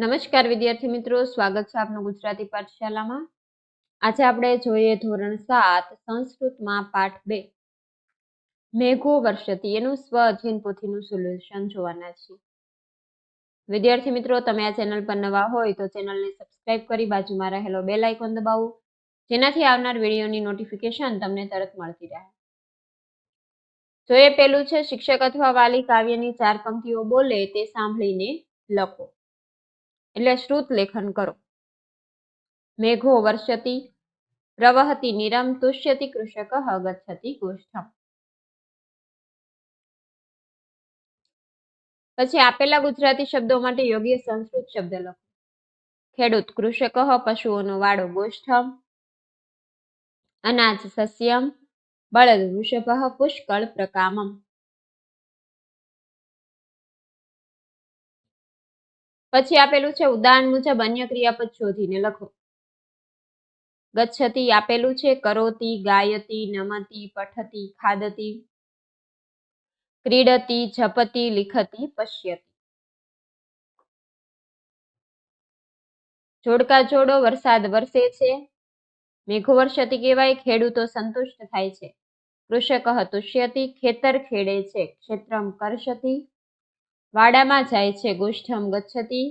નમસ્કાર વિદ્યાર્થી મિત્રો, સ્વાગત છે આપનું ગુજરાતી પાઠશાલામાં. આજે આપણે જોઈએ ધોરણ 7 સંસ્કૃતમાં પાઠ 2 મેઘો વર્ષતી એનું સ્વ અધ્યયન પોથીનું સોલ્યુશન જોવાના છીએ. વિદ્યાર્થી મિત્રો, તમે આ ચેનલ પર નવા હોય તો ચેનલને સબસ્ક્રાઇબ કરી બાજુમાં રહેલો બેલ આઇકોન દબાવો, જેનાથી આવનાર વિડીયોની નોટિફિકેશન તમને તરત મળતી રહે. તો એ પેલું છે, શિક્ષક અથવા વાલી કાવ્યની 4 પંક્તિઓ બોલે તે સાંભળીને લખો. એટલે શ્રુત લેખન કરો. મેઘો વર્ષતી, પ્રવહતી નિરમ, તુષ્યતિ કૃષકઃ, ગચ્છતિ ગોષ્ઠમ. પછી આપેલા ગુજરાતી શબ્દો માટે યોગ્ય સંસ્કૃત શબ્દ લખો. ખેડૂત કૃષકઃ, પશુઓનો વાડો ગોષ્ઠમ, અનાજ સસ્યમ, બળદ વૃષભઃ, પુષ્કળ પ્રકામમ. પછી આપેલું છે, ઉદાહરણ મુજબ અન્ય ક્રિયાપદ શોધીને લખો. ગચ્છતિ આપેલું છે, કરોતિ, ગાયતિ, નમતિ, પઠતિ, ખાદતિ, ક્રીડતિ, જપતિ, લિખતિ, પશ્યતિ. જોડકા જોડો. વરસાદ વરસે છે, મેઘો વર્ષતી કહેવાય, ખેડૂતો સંતુષ્ટ થાય છે. કૃષકઃ તુષ્યતિ, ખેતર ખેડે છે, ક્ષેત્રમ કર્ષતિ, વાડામાં જાય છે, ગોષ્ઠમ ગચ્છતિ,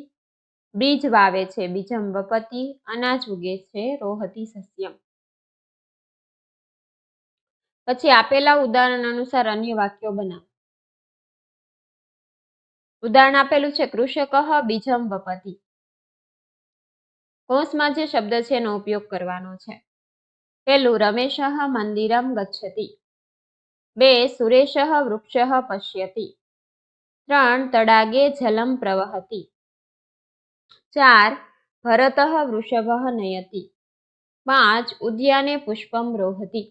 બીજ વાવે છે, બીજમ વપતિ, અનાજ ઉગે છે, રોહતિ સસ્યમ. પછી આપેલા ઉદાહરણ અનુસાર અન્ય વાક્યો બનાવો. ઉદાહરણ આપેલું છે, કૃષકઃ બીજમ વપતિ. કૌંસમાં જે શબ્દ છે એનો ઉપયોગ કરવાનો છે. પેલું, રમેશઃ મંદિરમ ગચ્છતિ. 2, સુરેશઃ વૃક્ષઃ પશ્યતિ. 3, તડાગે જલમ પ્રવહતિ. 4, ભરતઃ વૃષભઃ નયતિ. 5, ઉદ્યાને પુષ્પમ રોહતિ.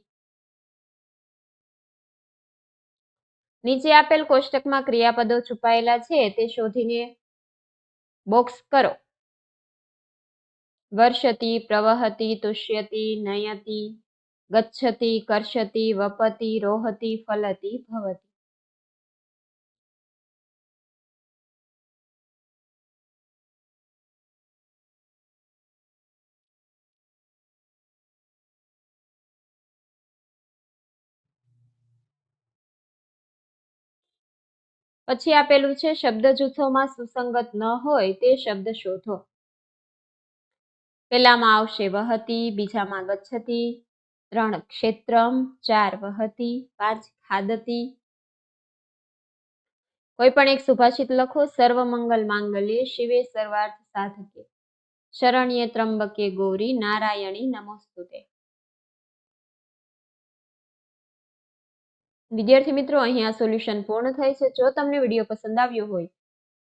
નીચે આપેલ કોષ્ટકમાં ક્રિયાપદો છુપાયેલા છે તે શોધીને બોક્સ કરો. વર્ષતિ, પ્રવહતિ, તુષ્યતિ, નયતિ, ગચ્છતિ, કર્ષતિ, વપતિ, રોહતિ, ફલતિ, ભવતિ. પછી આપેલું છે, શબ્દ જૂથોમાં સુસંગત ન હોય તે શબ્દ શોધો. પહેલામાં આવશે વહતિ, બીજામાં ગચ્છતિ, 3 ક્ષેત્રમ, 4 વહતિ, 5 ખાદતિ. કોઈ પણ એક સુભાષિત લખો. સર્વ મંગલ માંગલ્યે શિવે સર્વાર્થ સાધકે, શરણ્યે ત્રંબકે ગૌરી નારાયણી નમોસ્તુતે. વિદ્યાર્થી મિત્રો, અહીંયા સોલ્યુશન પૂર્ણ થાય છે. જો તમને વિડીયો પસંદ આવ્યો હોય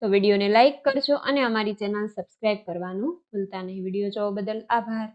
તો વિડીયોને લાઇક કરજો અને અમારી ચેનલ સબસ્ક્રાઇબ કરવાનું ભૂલતા નહીં. વિડીયો જોવા બદલ આભાર.